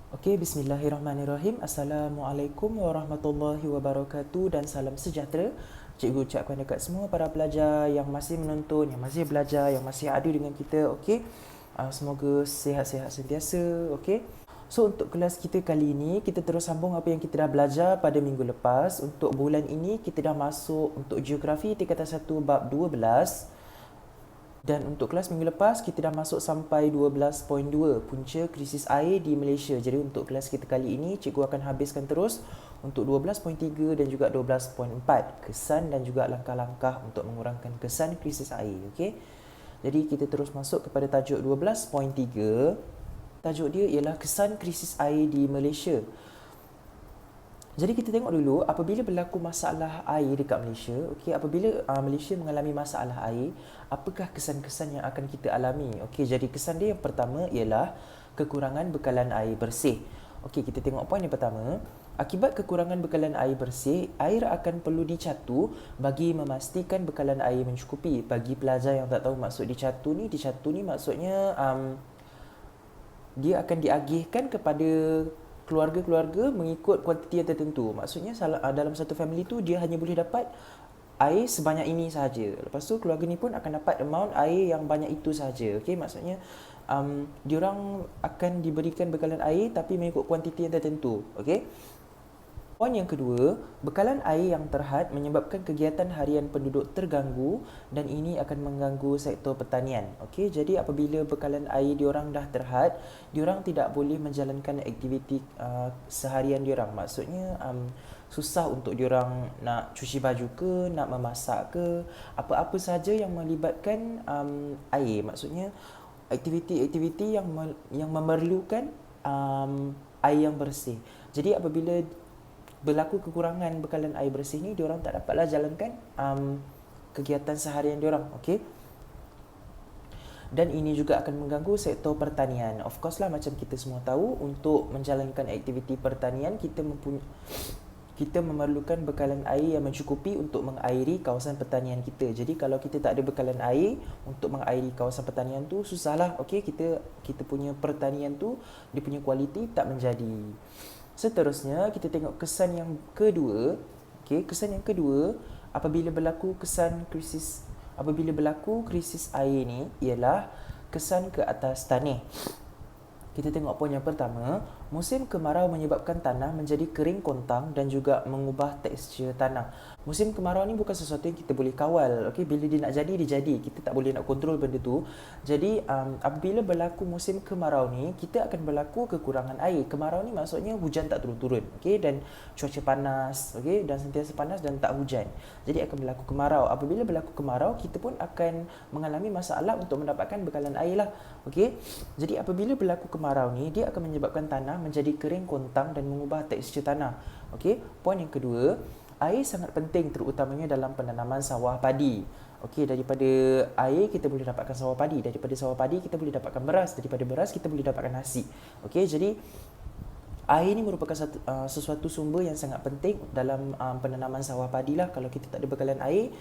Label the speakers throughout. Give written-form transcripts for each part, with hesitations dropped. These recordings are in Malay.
Speaker 1: Okey, bismillahirrahmanirrahim. Assalamualaikum warahmatullahi wabarakatuh dan salam sejahtera. Cikgu ucapkan dekat semua para pelajar yang masih menonton, yang masih belajar, yang masih ada dengan kita. Okey. Semoga sihat-sihat sentiasa. Okey. So untuk kelas kita kali ini, kita terus sambung apa yang kita dah belajar pada minggu lepas. Untuk bulan ini kita dah masuk untuk geografi tingkatan 1 bab 12. Dan untuk kelas minggu lepas, kita dah masuk sampai 12.2, punca krisis air di Malaysia. Jadi untuk kelas kita kali ini, cikgu akan habiskan terus untuk 12.3 dan juga 12.4, kesan dan juga langkah-langkah untuk mengurangkan kesan krisis air. Okay? Jadi kita terus masuk kepada tajuk 12.3. Tajuk dia ialah kesan krisis air di Malaysia. Jadi kita tengok dulu apabila berlaku masalah air dekat Malaysia, okey, apabila Malaysia mengalami masalah air, apakah kesan-kesan yang akan kita alami? Okey, jadi kesan dia yang pertama ialah kekurangan bekalan air bersih. Okey, kita tengok poin yang pertama. Akibat kekurangan bekalan air bersih, air akan perlu dicatu bagi memastikan bekalan air mencukupi. Bagi pelajar yang tak tahu maksud dicatu ni maksudnya dia akan diagihkan kepada keluarga-keluarga mengikut kuantiti yang tertentu. Maksudnya dalam satu family tu dia hanya boleh dapat air sebanyak ini sahaja. Lepas tu keluarga ni pun akan dapat amount air yang banyak itu sahaja. Okey, maksudnya diorang akan diberikan bekalan air tapi mengikut kuantiti yang tertentu. Okey. Poin yang kedua, bekalan air yang terhad menyebabkan kegiatan harian penduduk terganggu dan ini akan mengganggu sektor pertanian. Okey, jadi apabila bekalan air diorang dah terhad, diorang tidak boleh menjalankan aktiviti seharian diorang. Maksudnya susah untuk diorang nak cuci baju ke, nak memasak ke, apa-apa sahaja yang melibatkan air. Maksudnya aktiviti-aktiviti yang memerlukan air yang bersih. Jadi apabila berlaku kekurangan bekalan air bersih ni, diorang tak dapatlah jalankan kegiatan seharian diorang. Okey. Dan ini juga akan mengganggu sektor pertanian. Of course lah, macam kita semua tahu, untuk menjalankan aktiviti pertanian kita memerlukan bekalan air yang mencukupi untuk mengairi kawasan pertanian kita. Jadi kalau kita tak ada bekalan air untuk mengairi kawasan pertanian tu, susahlah. Okey, kita punya pertanian tu, dia punya kualiti tak menjadi. Seterusnya kita tengok kesan yang kedua. Okey, kesan yang kedua apabila berlaku krisis air ni ialah kesan ke atas tanah. Kita tengok poin yang pertama, musim kemarau menyebabkan tanah menjadi kering kontang dan juga mengubah tekstur tanah. Musim kemarau ni bukan sesuatu yang kita boleh kawal. Okey, bila dia nak jadi, dia jadi. Kita tak boleh nak kontrol benda tu. Jadi apabila berlaku musim kemarau ni, kita akan berlaku kekurangan air. Kemarau ni maksudnya hujan tak turun-turun. Okey, dan cuaca panas, okey, dan sentiasa panas dan tak hujan. Jadi akan berlaku kemarau. Apabila berlaku kemarau, kita pun akan mengalami masalah untuk mendapatkan bekalan air lah. Okey. Jadi apabila berlaku kemarau ni, dia akan menyebabkan tanah menjadi kering kontang dan mengubah tekstur tanah. Okey, poin yang kedua, air sangat penting terutamanya dalam penanaman sawah padi. Okey, daripada air kita boleh dapatkan sawah padi, daripada sawah padi kita boleh dapatkan beras, daripada beras kita boleh dapatkan nasi. Okey, jadi air ni merupakan sesuatu sumber yang sangat penting dalam penanaman sawah padi lah. Kalau kita tak ada bekalan air,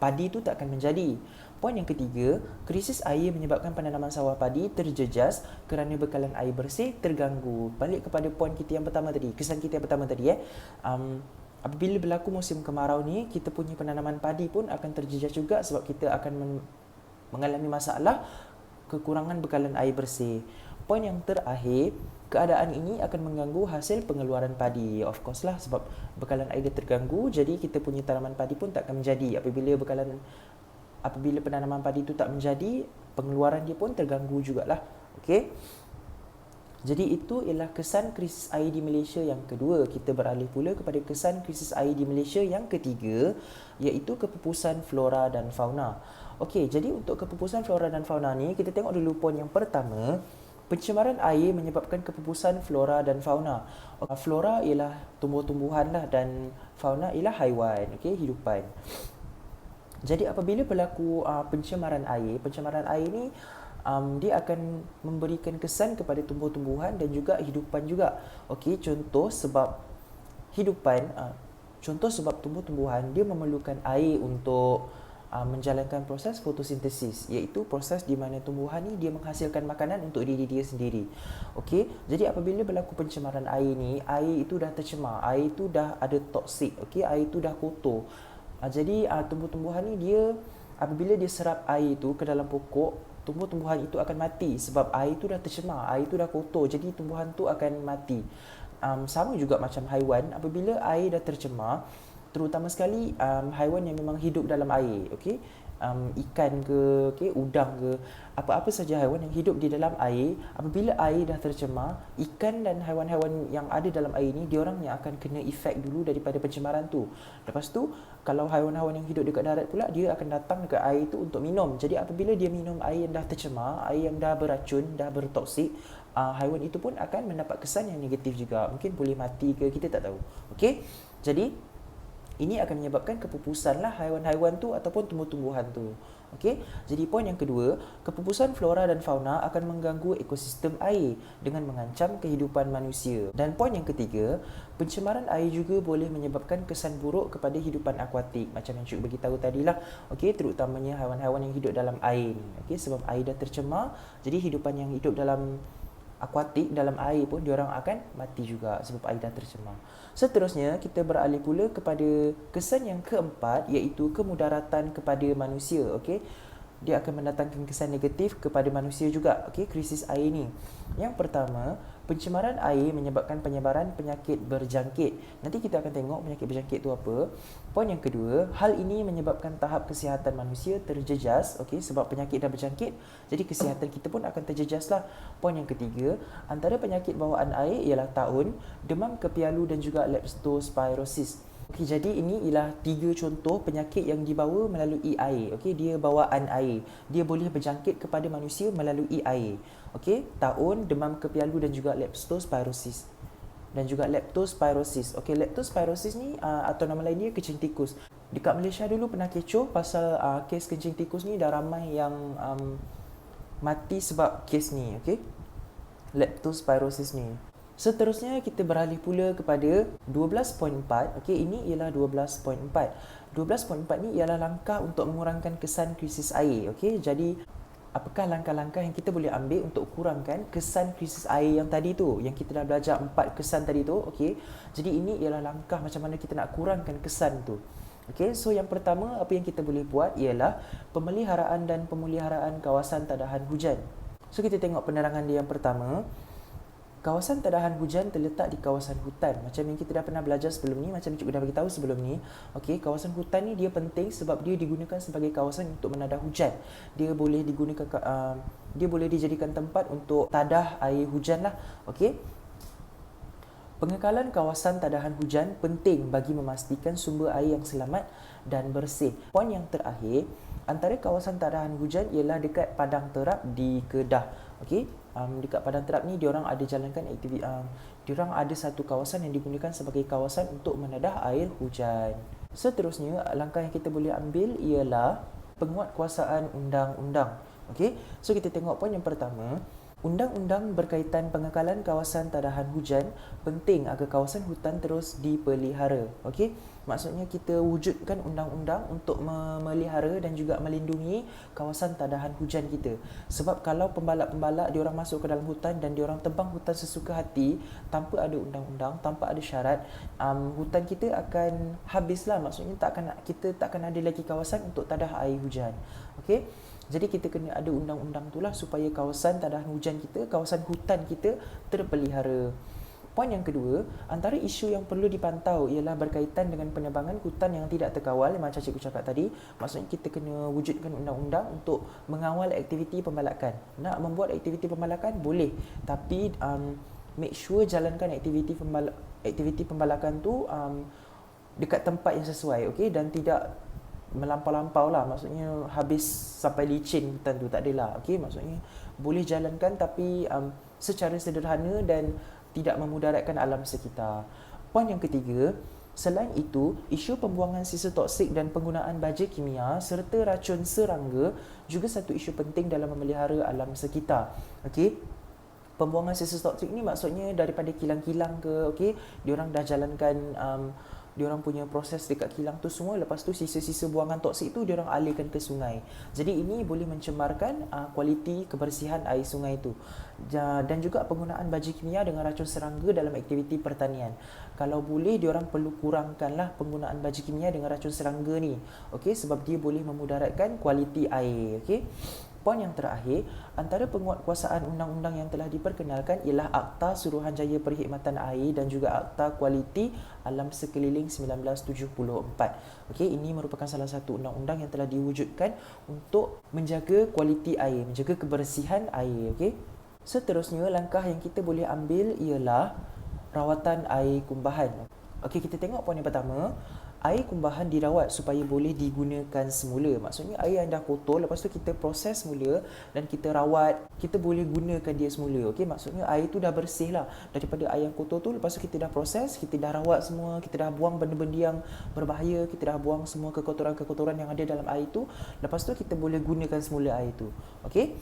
Speaker 1: padi tu tak akan menjadi. Poin yang ketiga, krisis air menyebabkan penanaman sawah padi terjejas kerana bekalan air bersih terganggu. Balik kepada poin kita yang pertama tadi, kesan kita yang pertama tadi. Apabila berlaku musim kemarau ni, kita punya penanaman padi pun akan terjejas juga sebab kita akan mengalami masalah kekurangan bekalan air bersih. Poin yang terakhir, keadaan ini akan mengganggu hasil pengeluaran padi. Of course lah, sebab bekalan air dia terganggu, jadi kita punya tanaman padi pun tak akan menjadi. Apabila penanaman padi itu tak menjadi, pengeluaran dia pun terganggu jugalah. Okey. Jadi itu ialah kesan krisis air di Malaysia yang kedua. Kita beralih pula kepada kesan krisis air di Malaysia yang ketiga, iaitu kepupusan flora dan fauna. Okey, jadi untuk kepupusan flora dan fauna ni, kita tengok dulu poin yang pertama. Pencemaran air menyebabkan kepupusan flora dan fauna. Flora ialah tumbuh-tumbuhan lah dan fauna ialah haiwan, okey, hidupan. Jadi apabila berlaku pencemaran air ni dia akan memberikan kesan kepada tumbuh-tumbuhan dan juga hidupan juga. Okey, contoh sebab tumbuh-tumbuhan dia memerlukan air untuk menjalankan proses fotosintesis, iaitu proses di mana tumbuhan ni dia menghasilkan makanan untuk diri dia sendiri. Okey, jadi apabila berlaku pencemaran air ni, air itu dah tercemar, air itu dah ada toksik, okey, air itu dah kotor. Jadi tumbuh-tumbuhan ni dia apabila dia serap air itu ke dalam pokok, tumbuh-tumbuhan itu akan mati sebab air itu dah tercemar, air itu dah kotor, jadi tumbuhan tu akan mati. Sama juga macam haiwan, apabila air dah tercemar, terutama sekali haiwan yang memang hidup dalam air, okey, ikan ke, okey, udang ke, apa-apa saja haiwan yang hidup di dalam air, apabila air dah tercemar, ikan dan haiwan-haiwan yang ada dalam air ni, diorang yang akan kena efek dulu daripada pencemaran tu. Lepas tu, kalau haiwan-haiwan yang hidup dekat darat pula, dia akan datang dekat air tu untuk minum. Jadi apabila dia minum air yang dah tercemar, air yang dah beracun, dah bertoksik, haiwan itu pun akan mendapat kesan yang negatif juga. Mungkin boleh mati ke, kita tak tahu. Okey, jadi ini akan menyebabkan kepupusan lah haiwan-haiwan tu ataupun tumbuh-tumbuhan tu. Okey, jadi poin yang kedua, kepupusan flora dan fauna akan mengganggu ekosistem air dengan mengancam kehidupan manusia. Dan poin yang ketiga, pencemaran air juga boleh menyebabkan kesan buruk kepada hidupan akuatik. Macam yang Cuk beritahu tadilah. Okey, terutamanya haiwan-haiwan yang hidup dalam air ni. Okey, sebab air dah tercemar, jadi hidupan yang hidup dalam akuatik, dalam air pun diorang akan mati juga sebab air dah tercemar. Seterusnya, kita beralih pula kepada kesan yang keempat, iaitu kemudaratan kepada manusia. Okey, dia akan mendatangkan kesan negatif kepada manusia juga. Okey, krisis air ni. Yang pertama, pencemaran air menyebabkan penyebaran penyakit berjangkit. Nanti kita akan tengok penyakit berjangkit tu apa. Poin yang kedua, hal ini menyebabkan tahap kesihatan manusia terjejas. Okey, sebab penyakit dah berjangkit, jadi kesihatan kita pun akan terjejas lah. Poin yang ketiga, antara penyakit bawaan air ialah taun, demam kepialu dan juga leptospirosis. Okey, jadi ini ialah 3 contoh penyakit yang dibawa melalui air. Okey, dia bawaan air. Dia boleh berjangkit kepada manusia melalui air. Okey, taun, demam kepialu dan juga leptospirosis. Okey, leptospirosis ni atau nama lain dia kencing tikus. Dekat Malaysia dulu pernah kecoh pasal kes kencing tikus ni, dah ramai yang mati sebab kes ni. Okey, leptospirosis ni. Seterusnya kita beralih pula kepada 12.4. Okey, ini ialah 12.4. 12.4 ni ialah langkah untuk mengurangkan kesan krisis air. Okey, jadi apakah langkah-langkah yang kita boleh ambil untuk kurangkan kesan krisis air yang tadi tu, yang kita dah belajar 4 kesan tadi tu. Okey, jadi ini ialah langkah macam mana kita nak kurangkan kesan tu. Okey, so yang pertama apa yang kita boleh buat ialah pemeliharaan dan pemuliharaan kawasan tadahan hujan. So kita tengok penerangan dia yang pertama. Kawasan tadahan hujan terletak di kawasan hutan. Macam yang kita dah pernah belajar sebelum ni, macam Cikgu dah beritahu sebelum ni. Okey, kawasan hutan ni dia penting sebab dia digunakan sebagai kawasan untuk menadah hujan. Dia boleh digunakan dia boleh dijadikan tempat untuk tadah air hujan lah. Okey. Pengekalan kawasan tadahan hujan penting bagi memastikan sumber air yang selamat dan bersih. Poin yang terakhir, antara kawasan tadahan hujan ialah dekat padang terap di Kedah. Okey, dekat padang terap ni diorang ada jalankan aktiviti, diorang ada satu kawasan yang digunakan sebagai kawasan untuk menadah air hujan. Seterusnya, langkah yang kita boleh ambil ialah penguatkuasaan undang-undang. Okey, so kita tengok poin yang pertama. Undang-undang berkaitan pengekalan kawasan tadahan hujan penting agar kawasan hutan terus dipelihara. Okey, maksudnya kita wujudkan undang-undang untuk memelihara dan juga melindungi kawasan tadahan hujan kita. Sebab kalau pembalak-pembalak diorang masuk ke dalam hutan dan diorang tebang hutan sesuka hati tanpa ada undang-undang, tanpa ada syarat, hutan kita akan habislah. Maksudnya kita tak akan ada lagi kawasan untuk tadah air hujan. Okey, jadi kita kena ada undang-undang itulah supaya kawasan tadahan hujan kita, kawasan hutan kita terpelihara. Poin yang kedua, antara isu yang perlu dipantau ialah berkaitan dengan penebangan hutan yang tidak terkawal, macam cikgu cakap tadi. Maksudnya kita kena wujudkan undang-undang untuk mengawal aktiviti pembalakan. Nak membuat aktiviti pembalakan boleh, tapi make sure jalankan aktiviti pembalakan tu dekat tempat yang sesuai, okey, dan tidak melampau-lampau lah. Maksudnya habis sampai licin hutan tu, tak adalah. Okey, maksudnya boleh jalankan tapi secara sederhana dan tidak memudaratkan alam sekitar. Poin yang ketiga, selain itu, isu pembuangan sisa toksik dan penggunaan baja kimia serta racun serangga juga satu isu penting dalam memelihara alam sekitar. Okey, pembuangan sisa toksik ni maksudnya daripada kilang-kilang ke, okey, diorang dah jalankan diorang punya proses dekat kilang tu semua, lepas tu sisa-sisa buangan toksik tu diorang alihkan ke sungai. Jadi ini boleh mencemarkan kualiti kebersihan air sungai tu. Dan juga penggunaan baji kimia dengan racun serangga dalam aktiviti pertanian. Kalau boleh diorang perlu kurangkanlah penggunaan baji kimia dengan racun serangga ni. Okey, sebab dia boleh memudaratkan kualiti air. Okey. Poin yang terakhir, antara penguatkuasaan undang-undang yang telah diperkenalkan ialah Akta Suruhanjaya Perkhidmatan Air dan juga Akta Kualiti Alam Sekeliling 1974. Okey, ini merupakan salah satu undang-undang yang telah diwujudkan untuk menjaga kualiti air, menjaga kebersihan air. Okey. Seterusnya, langkah yang kita boleh ambil ialah rawatan air kumbahan. Okey, kita tengok poin yang pertama. Air kumbahan dirawat supaya boleh digunakan semula. Maksudnya air yang dah kotor, lepas tu kita proses semula dan kita rawat, kita boleh gunakan dia semula. Okey, maksudnya air tu dah bersih lah daripada air yang kotor tu. Lepas tu kita dah proses, kita dah rawat semua, kita dah buang benda-benda yang berbahaya, kita dah buang semua kekotoran-kekotoran yang ada dalam air tu. Lepas tu kita boleh gunakan semula air tu. Okey.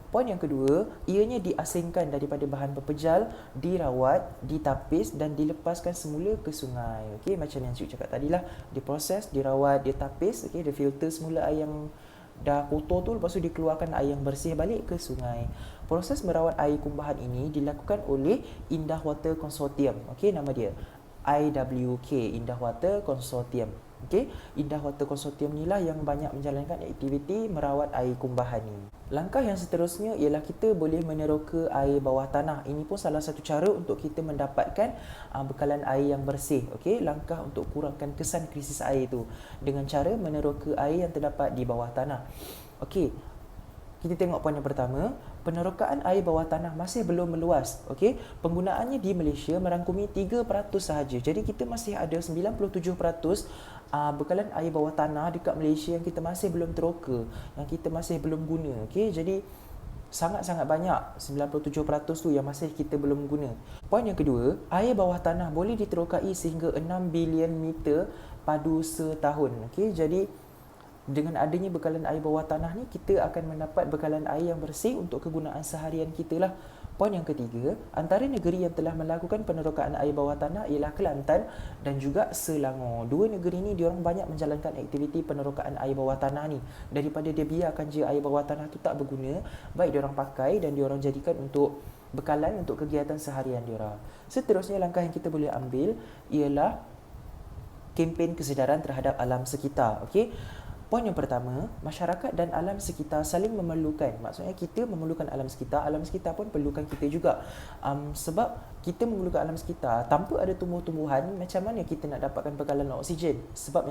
Speaker 1: Poin yang kedua, ianya diasingkan daripada bahan pepejal, dirawat, ditapis dan dilepaskan semula ke sungai. Okey, macam yang cikgu cakap tadi lah, diproses, dirawat, ditapis, okey, difilter semula air yang dah kotor tu, lepas tu dikeluarkan air yang bersih balik ke sungai. Proses merawat air kumbahan ini dilakukan oleh Indah Water Consortium. Okey, nama dia IWK, Indah Water Consortium. Okey, Indah Water Consortium ni lah yang banyak menjalankan aktiviti merawat air kumbahan ni. Langkah yang seterusnya ialah kita boleh meneroka air bawah tanah. Ini pun salah satu cara untuk kita mendapatkan bekalan air yang bersih. Okey, langkah untuk kurangkan kesan krisis air tu dengan cara meneroka air yang terdapat di bawah tanah. Okey, kita tengok poin yang pertama, penerokaan air bawah tanah masih belum meluas. Okey, penggunaannya di Malaysia merangkumi 3% sahaja. Jadi kita masih ada 97% bekalan air bawah tanah dekat Malaysia yang kita masih belum teroka, yang kita masih belum guna. Okey, jadi sangat-sangat banyak 97% tu yang masih kita belum guna. Poin yang kedua, air bawah tanah boleh diterokai sehingga 6 bilion meter padu setahun. Okey, jadi dengan adanya bekalan air bawah tanah ni, kita akan mendapat bekalan air yang bersih untuk kegunaan seharian kita lah. Poin yang ketiga, antara negeri yang telah melakukan penerokaan air bawah tanah ialah Kelantan dan juga Selangor. Dua negeri ni diorang banyak menjalankan aktiviti penerokaan air bawah tanah ni. Daripada dia biarkan je air bawah tanah tu tak berguna, baik diorang pakai dan diorang jadikan untuk bekalan untuk kegiatan seharian diorang. Seterusnya, langkah yang kita boleh ambil ialah kempen kesedaran terhadap alam sekitar. Okey. Poin yang pertama, masyarakat dan alam sekitar saling memerlukan. Maksudnya kita memerlukan alam sekitar pun perlukan kita juga. Sebab kita memerlukan alam sekitar, tanpa ada tumbuh-tumbuhan, macam mana kita nak dapatkan bekalan oksigen? Sebab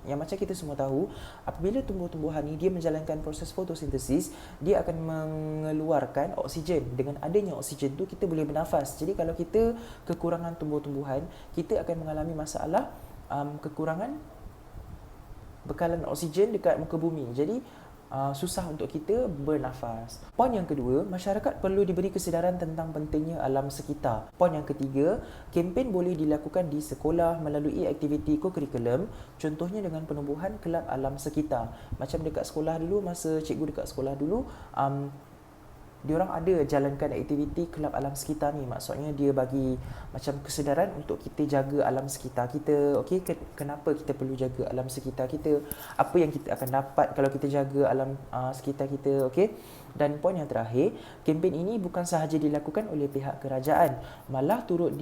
Speaker 1: yang macam kita semua tahu, apabila tumbuh-tumbuhan ni dia menjalankan proses fotosintesis, dia akan mengeluarkan oksigen. Dengan adanya oksigen tu kita boleh bernafas. Jadi kalau kita kekurangan tumbuh-tumbuhan, kita akan mengalami masalah kekurangan bekalan oksigen dekat muka bumi. Jadi susah untuk kita bernafas. Poin yang kedua, masyarakat perlu diberi kesedaran tentang pentingnya alam sekitar. Poin yang ketiga, kempen boleh dilakukan di sekolah melalui aktiviti kokurikulum, contohnya dengan penubuhan kelab alam sekitar. Macam dekat sekolah dulu, masa cikgu dekat sekolah dulu, diorang ada jalankan aktiviti kelab alam sekitar ni. Maksudnya dia bagi macam kesedaran untuk kita jaga alam sekitar kita. Okey, kenapa kita perlu jaga alam sekitar kita? Apa yang kita akan dapat kalau kita jaga alam sekitar kita? Okey. Dan poin yang terakhir, kempen ini bukan sahaja dilakukan oleh pihak kerajaan, malah turut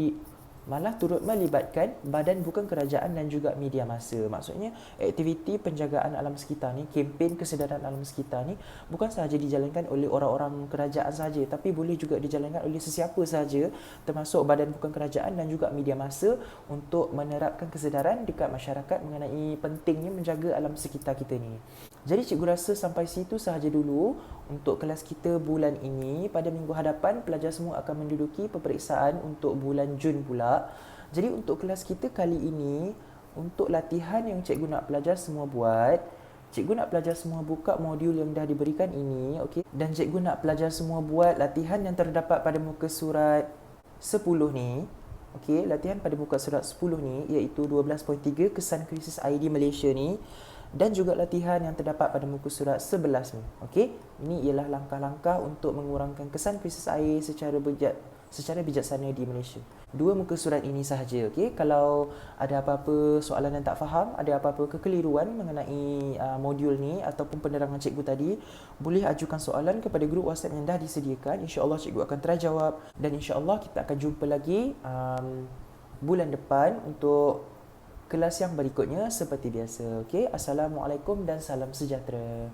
Speaker 1: melibatkan badan bukan kerajaan dan juga media massa. Maksudnya aktiviti penjagaan alam sekitar ni, kempen kesedaran alam sekitar ni bukan sahaja dijalankan oleh orang-orang kerajaan sahaja, tapi boleh juga dijalankan oleh sesiapa sahaja, termasuk badan bukan kerajaan dan juga media massa, untuk menerapkan kesedaran dekat masyarakat mengenai pentingnya menjaga alam sekitar kita ni. Jadi cikgu rasa sampai situ sahaja dulu untuk kelas kita bulan ini. Pada minggu hadapan, pelajar semua akan menduduki peperiksaan untuk bulan Jun pula. Jadi untuk kelas kita kali ini, untuk latihan yang cikgu nak pelajar semua buat, cikgu nak pelajar semua buka modul yang dah diberikan ini, okey. Dan cikgu nak pelajar semua buat latihan yang terdapat pada muka surat 10 ni. Okey, latihan pada muka surat 10 ni iaitu 12.3 kesan krisis air di Malaysia ni, dan juga latihan yang terdapat pada muka surat 11 ni. Okey, ini ialah langkah-langkah untuk mengurangkan kesan krisis air secara secara bijaksana di Malaysia. Dua muka surat ini sahaja, okey. Kalau ada apa-apa soalan yang tak faham, ada apa-apa kekeliruan mengenai modul ni ataupun penerangan cikgu tadi, boleh ajukan soalan kepada grup WhatsApp yang dah disediakan. InsyaAllah cikgu akan terjawab dan insyaAllah kita akan jumpa lagi bulan depan untuk kelas yang berikutnya seperti biasa. Okey. Assalamualaikum dan salam sejahtera.